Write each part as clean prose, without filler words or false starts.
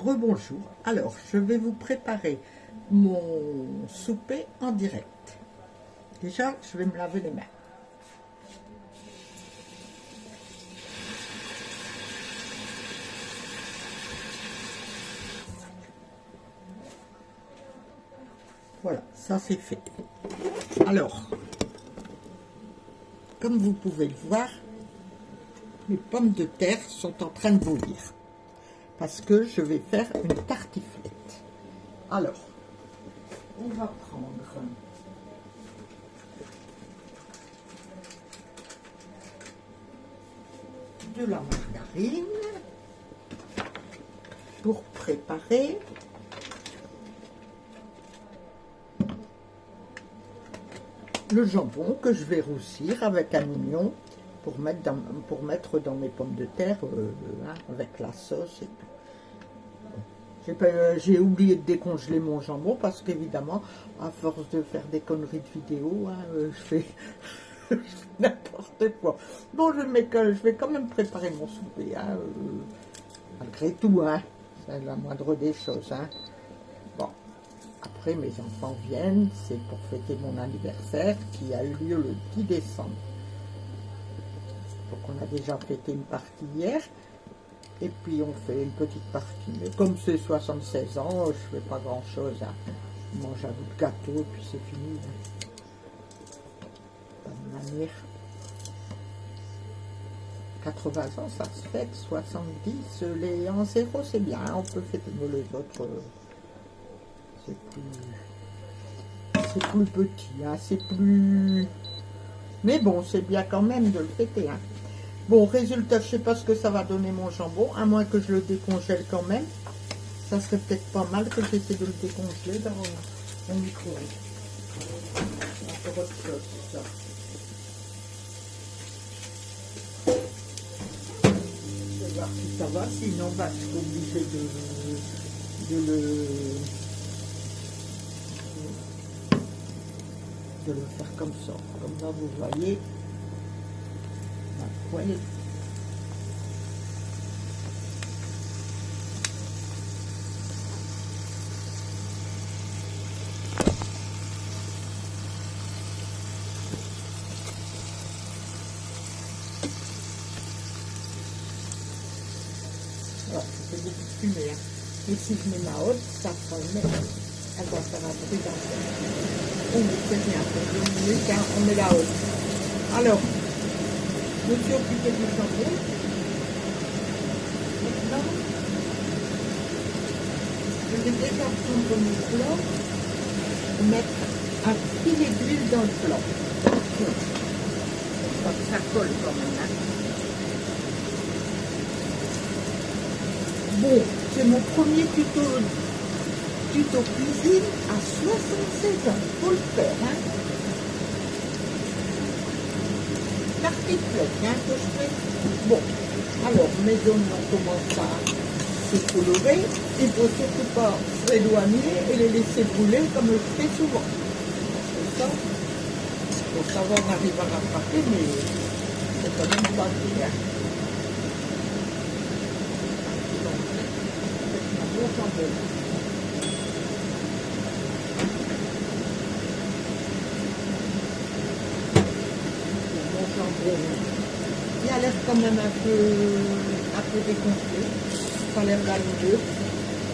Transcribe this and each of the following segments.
Rebonjour. Alors, je vais vous préparer mon souper en direct. Déjà, je vais me laver les mains. Voilà, ça c'est fait. Alors, comme vous pouvez le voir, mes pommes de terre sont en train de bouillir. Parce que je vais faire une tartiflette. Alors, on va prendre de la margarine pour préparer le jambon que je vais roussir avec un oignon pour mettre dans mes pommes de terre avec la sauce et tout. J'ai oublié de décongeler mon jambon parce qu'évidemment, à force de faire des conneries de vidéo, je fais n'importe quoi. Bon, je vais quand même préparer mon souper, malgré tout, c'est la moindre des choses. Bon, après mes enfants viennent, c'est pour fêter mon anniversaire qui a eu lieu le 10 décembre. Donc on a déjà fêté une partie hier. Et puis on fait une petite partie. Mais comme c'est 76 ans, je fais pas grand chose. Je mange un bout de gâteau et puis c'est fini. De toute manière, 80 ans, ça se fête. 70, les en zéro, c'est bien. On peut fêter, mais les autres, c'est plus petit. C'est plus... Mais bon, c'est bien quand même de le fêter. Bon, résultat, je ne sais pas ce que ça va donner mon jambon, à moins que je le décongèle quand même. Ça serait peut-être pas mal que j'essaie de le décongeler dans mon micro-ondes. Encore autre chose, ça. Je vais voir si ça va, sinon je suis obligée de le faire comme ça. Comme là, vous voyez. Ouais. Voilà, c'est beaucoup de fumée. Et si je mets ma haute, ça fera une merde. Elle va faire un bruit dans le... On ne sait rien, pour 2 minutes, on met la haute. Alors, je me suis occupée du jambon. Maintenant, je vais déjà prendre mon plat et mettre un filet d'huile dans le plat. Ça colle quand même. Bon, c'est mon premier tuto cuisine à 76 ans. Faut le faire, Tartiflette, que je fais. Bon, alors mes oignons commencent à se colorer. Il ne faut surtout pas s'éloigner et les laisser brûler comme je fais souvent. C'est ça. Bon, ça va, on arrive à rattraper, mais c'est quand même pas bien. Bon jambon. Il a l'air quand même un peu décongelé. Ça a l'air d'aller.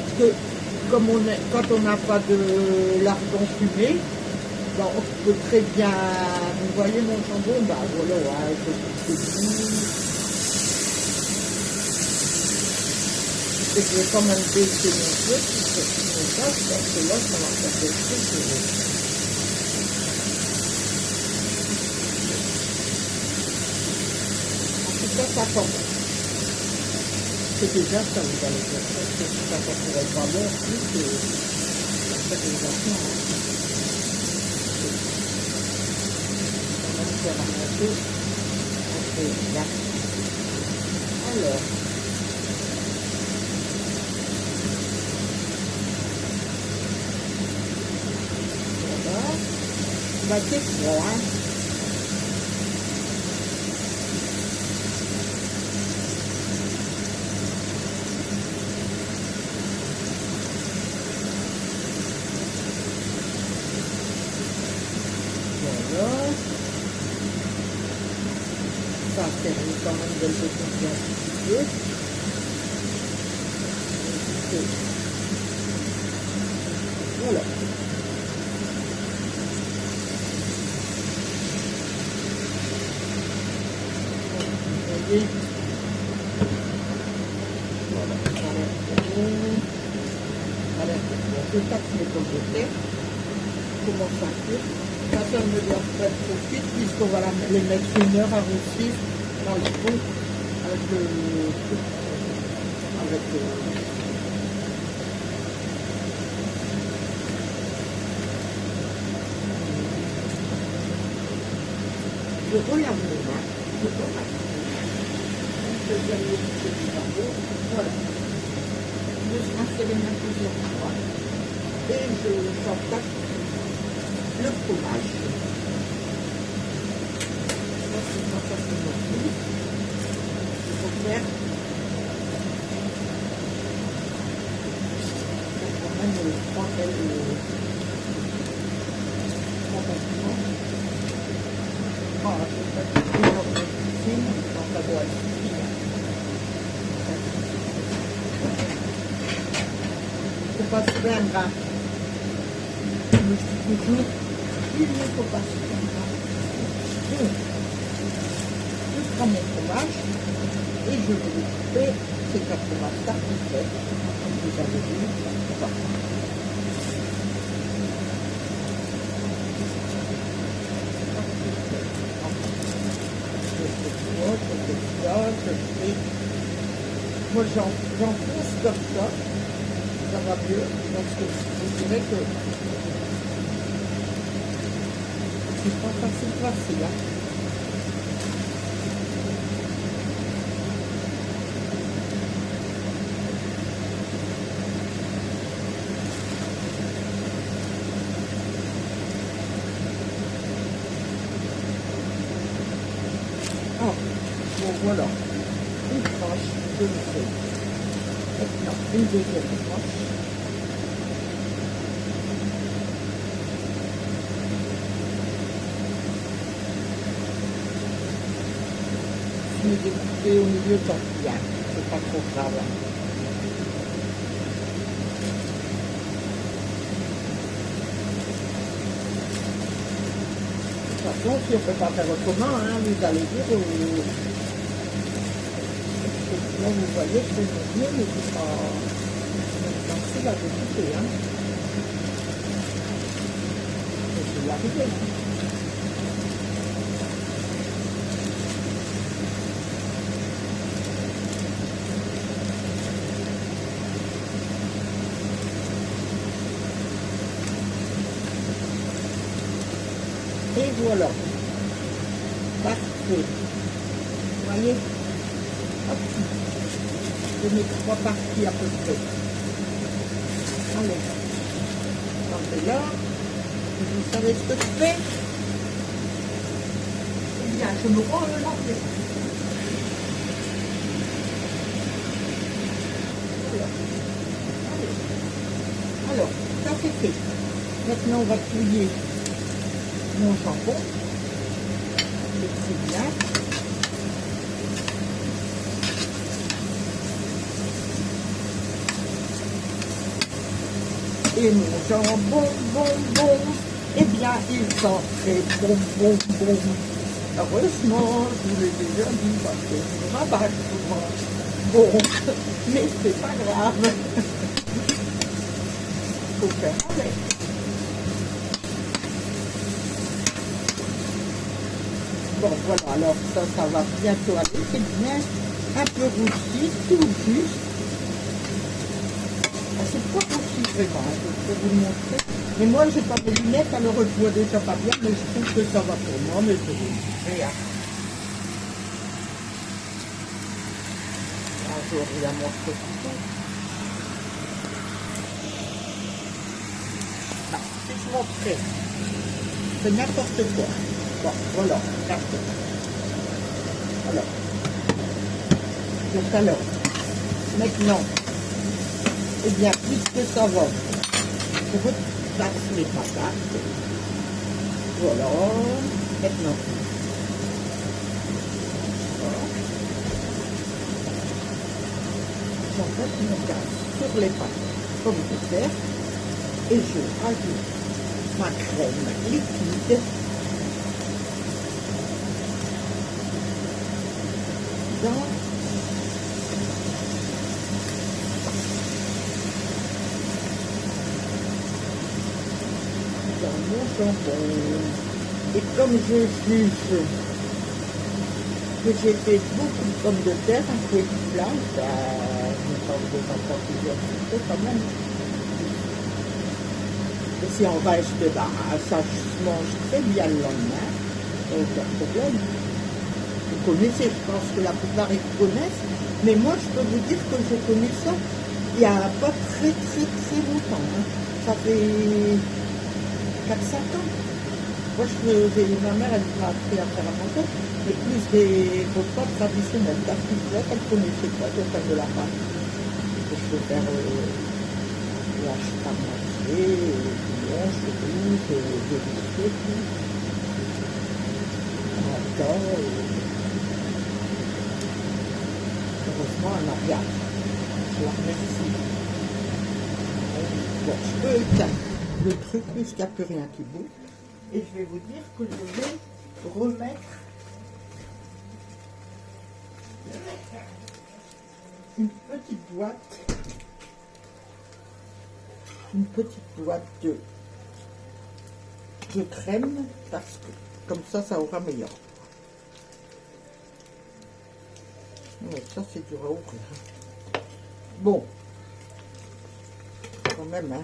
Parce que comme quand on n'a pas de lardon fumé, ben on peut très bien. Vous voyez mon jambon, voilà, je vais quand même baisser mon feu parce que là ça va faire des trucs. Ça tombe. C'est déjà ça, vous allez dire. Ça ne pourrait pas bon plus que la fermentation. On va faire un peu. Alors. Voilà. C'est froid, quand même de le découper un petit peu. Voilà. Vous voyez. Voilà. Voilà. Je tape les pommes de terre. Comment ça cuire. Ça ne me doit pas être trop cuite puisqu'on va les mettre 1 heure à roussir dans le fond avec je relave mes mains, je relave voilà. Je rince les mains plusieurs fois et j'entaque le fromage. Ça, c'est pas forcément tout. Il faut faire quand même 3 belles voilà, c'est pas une heure de cuisine, donc ça doit être suffisant. Il ne faut pas se plaindre, hein. Je me dis toujours, il ne faut pas se plaindre. Donc, je prends mon fromage et je vais le couper. C'est un fromage tartiflette, comme vous avez vu. Voilà. Moi j'enfonce comme ça va mieux, parce que je dirais que c'est pas facile, hein. Ah, bon voilà. Une tranche de le feu. Maintenant, une deuxième tranche. Je vais découper au milieu tant pis, hein. C'est pas trop grave. Hein. De toute façon, si on ne peut pas faire autrement, hein, vous allez dire... Là, vous voyez que c'est mieux, mais c'est pas facile à découper. Hein. Je vais y arriver. Hein. Et voilà. Parfait. Vous voyez? Hop. Je mets 3 parties à peu près. Allez. Quand là, vous savez ce que je fais? Eh bien, je me rends le lendemain. Alors, ça c'est fait. Maintenant, on va touiller mon jambon. C'est bien. Et mon jambon, bon, eh bien, il sent très bon. Heureusement, je vous l'ai déjà dit, parce que je me rabâche souvent. Bon, mais c'est pas grave. Faut faire avec. Bon, voilà, alors ça va bientôt aller. C'est bien un peu roussi, tout juste. C'est pas roussi vraiment, je vais vous le montrer. Mais moi, j'ai pas de lunettes, alors je vois déjà pas bien, mais je trouve que ça va pour moi, mais je vais vous montrer. Hein. Je vais la montrer tout. Non, si je montrais, c'est n'importe quoi. Bon, voilà, regardez. Alors. Donc alors, maintenant, eh bien, puisque ça va, je replace les patates. Voilà, maintenant. Voilà. j'enlève mon gaz sur les pâtes pommes de terre et je rajoute ma crème liquide dans mon jambon. Et comme je juge que j'ai fait beaucoup de pommes de terre, un peu de plat, je ne pense pas plusieurs photos quand même. Et si on reste, ça se mange très bien le lendemain, aucun problème. Vous connaissez, je pense que la plupart ils connaissent, mais moi je peux vous dire que je connais ça il n'y a pas très longtemps. Hein. Ça fait 4-5 ans. Moi, ma mère, elle m'a appris à faire à manger, mais plus des repas traditionnels. D'artisanat, elle connaissait pas, de faire de la pâte. Je peux faire la manger, du blanche, du rouge, des biscuits, tout. En même temps, heureusement, elle m'a bien. Je la remercie. Bon, je peux éteindre le truc puisqu'il n'y a plus rien qui bouge. Et je vais vous dire que je vais remettre une petite boîte de crème parce que comme ça aura meilleur. Mais ça c'est dur à ouvrir. Bon, quand même, hein.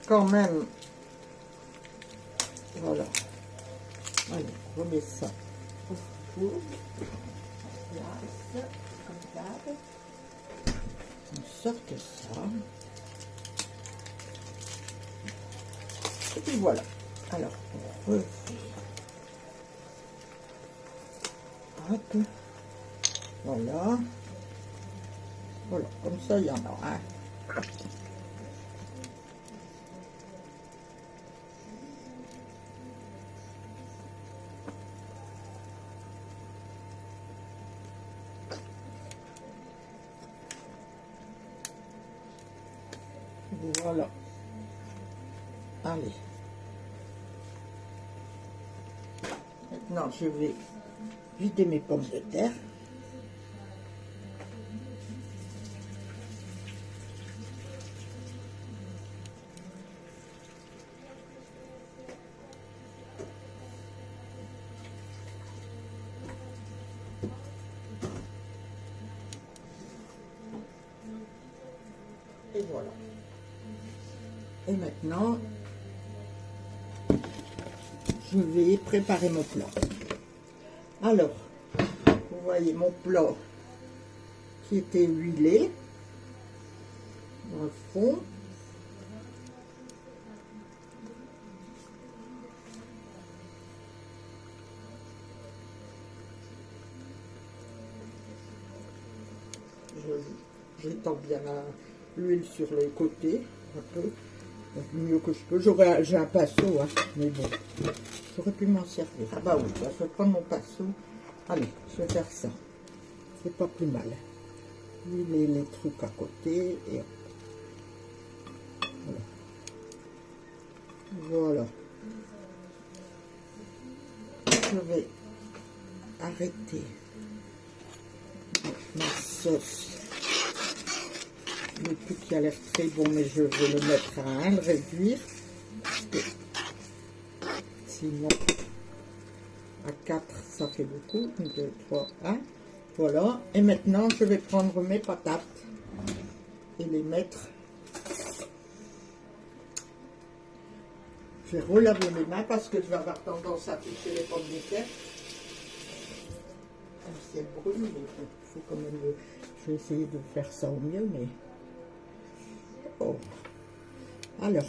Quand même. Voilà. Allez, on remet ça au four. Place, comme d'hab. On sort ça. Et puis voilà. Alors, on refait. Hop. Voilà. Voilà, comme ça, il y en a un. Voilà. Allez. Maintenant, je vais vider mes pommes de terre. Et voilà. Et maintenant, je vais préparer mon plat. Alors, vous voyez mon plat qui était huilé dans le fond. J'étends bien l'huile sur les côtés, un peu, donc mieux que je peux. J'ai un pinceau, hein, mais bon, j'aurais pu m'en servir. Ah bah oui, je vais prendre mon pinceau. Allez, je vais faire ça. C'est pas plus mal. Huiler les trucs à côté et hop. Voilà. Je vais arrêter ma sauce. Le truc qui a l'air très bon, mais je vais le mettre à 1, le réduire. Parce que sinon, à 4, ça fait beaucoup. 1, 2, 3, 1. Voilà. Et maintenant, je vais prendre mes patates et les mettre. Je vais relaver mes mains parce que je vais avoir tendance à toucher les pommes de terre. Si elles brûlent, mais il faut quand même. Je vais essayer de faire ça au mieux, mais. Oh. Alors.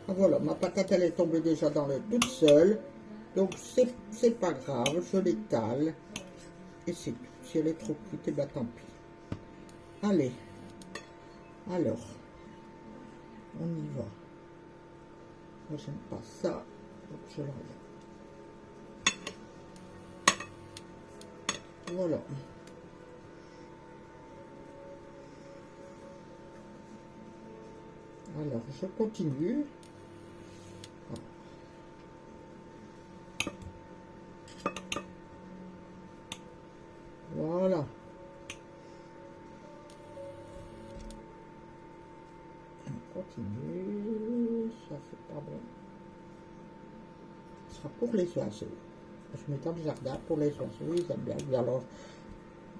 Voilà, ma patate elle est tombée déjà dans le toute seule. Donc c'est pas grave, je l'étale. Et c'est tout. Si elle est trop cuite, et ben tant pis. Allez. Alors. On y va. Moi j'aime pas ça. Donc, je l'enlève. Voilà. Alors, je continue. Voilà. On continue. Ça, c'est pas bon. Ce sera pour les oiseaux. Je mets dans le jardin pour les oiseaux. Ils aiment bien. Et alors,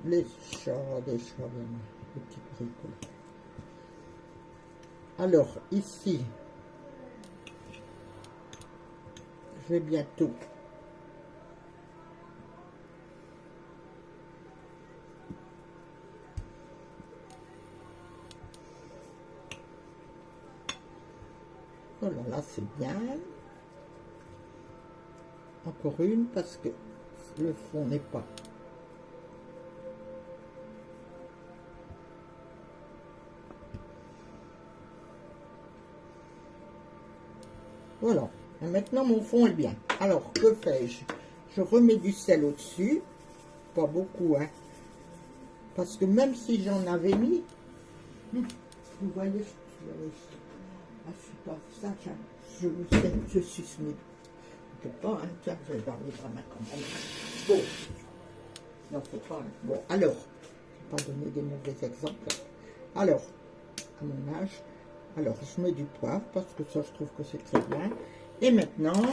les chats, des petits bricoles. Alors, ici, je vais bientôt voilà, là c'est bien. Encore une parce que le fond n'est pas. Voilà. Et maintenant mon fond est bien. Alors que fais-je? Je remets du sel au-dessus. Pas beaucoup, hein. Parce que même si j'en avais mis, vous voyez, je suis pas ça, je sais, je suis smith. Pas, hein, tiens, je vais parler par ma campagne. Bon, non, faut pas. Bon, alors, je ne vais pas donner des mauvais exemples. Alors, à mon âge, alors je mets du poivre parce que ça, je trouve que c'est très bien. Et maintenant,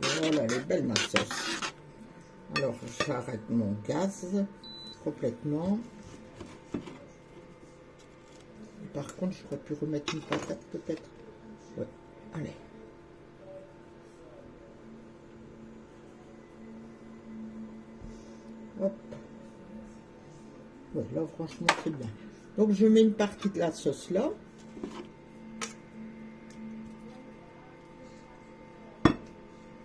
voilà les belles ma sauce. Alors, j'arrête mon gaz complètement. Par contre, j'aurais pu remettre une patate peut-être. Ouais, allez. Hop. Ouais, là, franchement, c'est bien. Donc, je mets une partie de la sauce là.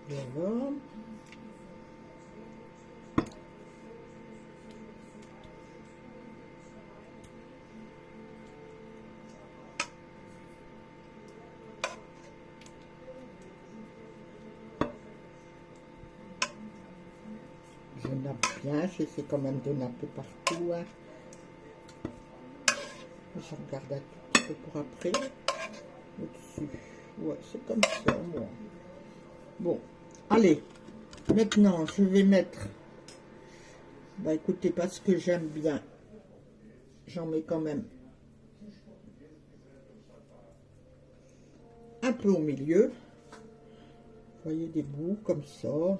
Voilà. Je nappe bien, j'essaie quand même de napper partout. Hein. Je regarde un tout petit peu pour après. Au-dessus. Ouais, c'est comme ça, moi. Bon, allez. Maintenant, je vais mettre... Bah écoutez, parce que j'aime bien, j'en mets quand même un peu au milieu. Vous voyez des bouts comme ça.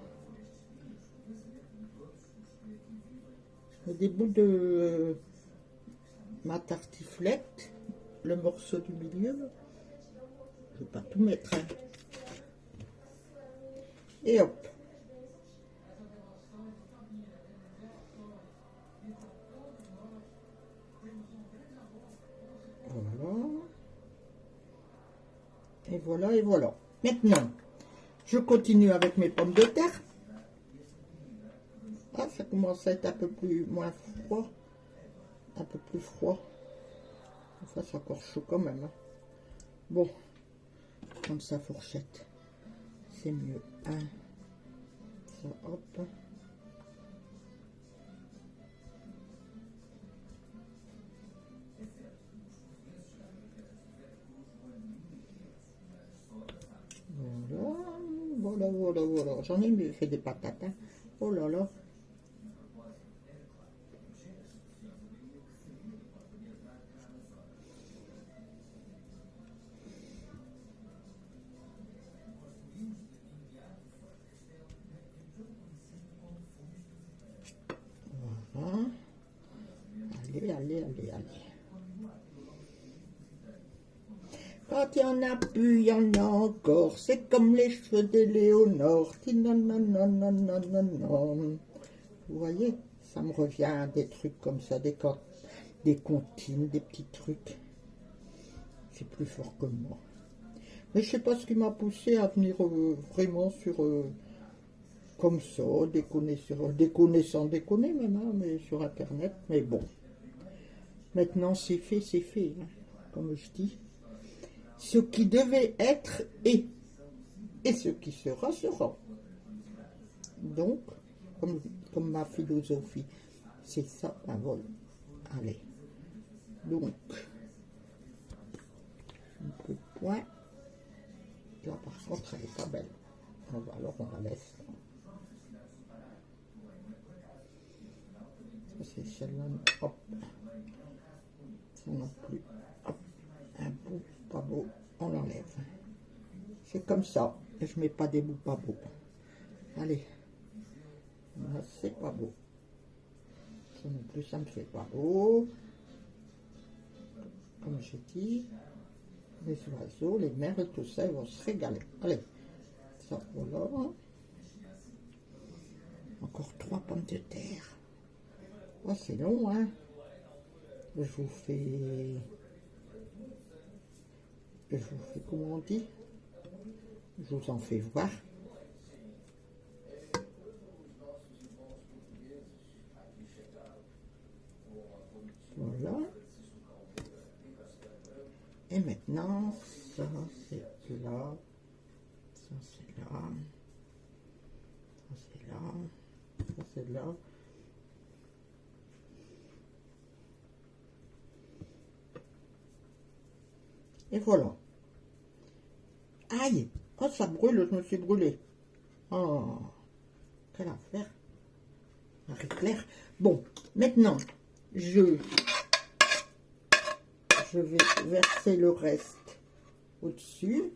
Des bouts de ma tartiflette, le morceau du milieu. Je ne vais pas tout mettre. Hein. Et hop. Voilà. Et voilà, et voilà. Maintenant, je continue avec mes pommes de terre. Ah, ça commence à être un peu plus moins froid. Un peu plus froid. Enfin, c'est encore chaud quand même. Hein. Bon, prendre sa fourchette. C'est mieux. Hein. Ça, hop. Voilà. J'en ai fait des patates. Hein. Oh là là. Voilà. Allez. Quand il y en a plus, il y en a encore. C'est comme les cheveux d'Éléonore. Non. Vous voyez, ça me revient des trucs comme ça, des comptines, des petits trucs. C'est plus fort que moi. Mais je sais pas ce qui m'a poussé à venir vraiment sur... comme ça, déconner sans déconner même, hein, mais sur Internet. Mais bon, maintenant c'est fait, hein, comme je dis. Ce qui devait être est, et ce qui sera, sera. Donc, comme ma philosophie, c'est ça, un vol. Allez. Donc, un peu de point. Là, par contre, elle n'est pas belle. Alors, on la laisse. Ça, c'est celle-là. Hop. Ça non plus. Hop. Un bout pas beau, on l'enlève. C'est comme ça. Et je mets pas des bouts pas beaux. Allez. Là, c'est pas beau. Ça non plus, ça me fait pas beau. Comme j'ai dit, les oiseaux, les mers et tout ça, ils vont se régaler. Allez. Ça, voilà. Encore 3 pommes de terre. Oh, c'est long, hein. Je vous fais comment on dit? Je vous en fais voir. Voilà. Et maintenant, ça c'est là. Ça c'est là. Ça c'est là. Ça c'est là. Et voilà. Aïe! Oh, ça brûle, je me suis brûlé. Oh, quelle affaire. Marie-Claire. Bon, maintenant, je vais verser le reste au-dessus.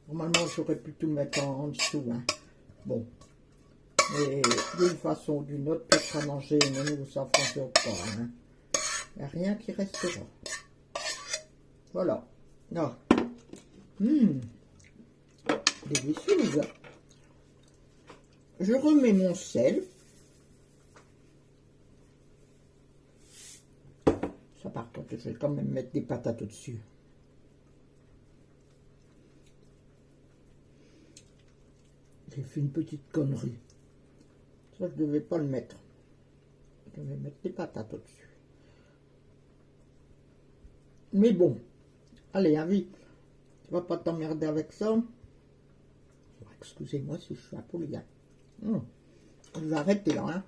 Normalement, j'aurais pu tout mettre en dessous. Hein. Bon. Mais d'une façon ou d'une autre, peut-être à manger, ne nous enfonçons pas. Hein. Il n'y a rien qui restera. Voilà. Non. Délicieuse. Je remets mon sel. Ça, par contre, je vais quand même mettre des patates au-dessus. J'ai fait une petite connerie. Ça, je ne devais pas le mettre. Je vais mettre des patates au-dessus. Mais bon. Allez, Avi. Tu vas pas t'emmerder avec ça. Excusez-moi si je suis un peu légal. Je vais arrêter là. Hein.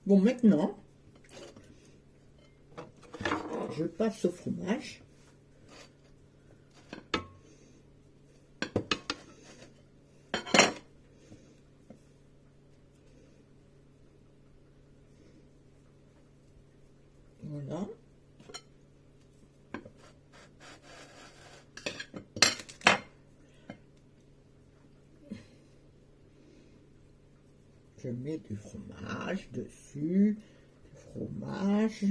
Bon, maintenant, je passe au fromage. Voilà. Je mets du fromage dessus, du fromage.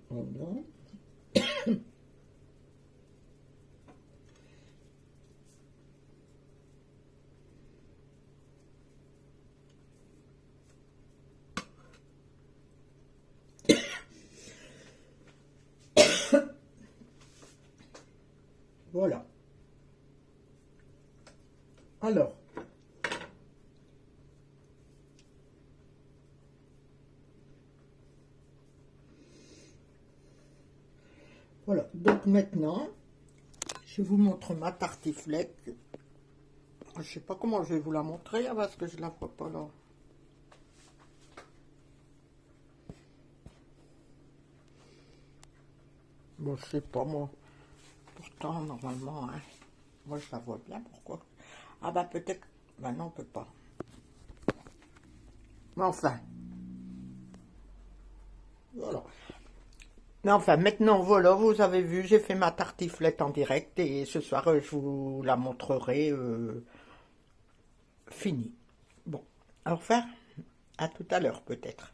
Voilà. Voilà. Alors, voilà. Donc maintenant, je vous montre ma tartiflette. Je sais pas comment je vais vous la montrer parce que je la vois pas là. Bon, je sais pas moi. Pourtant, normalement, hein, moi je la vois bien. Pourquoi? Ah bah peut-être. Bah non, on peut pas. Mais enfin. Voilà. Mais enfin, maintenant, voilà, vous avez vu, j'ai fait ma tartiflette en direct et ce soir, je vous la montrerai finie. Bon, au revoir, à tout à l'heure peut-être.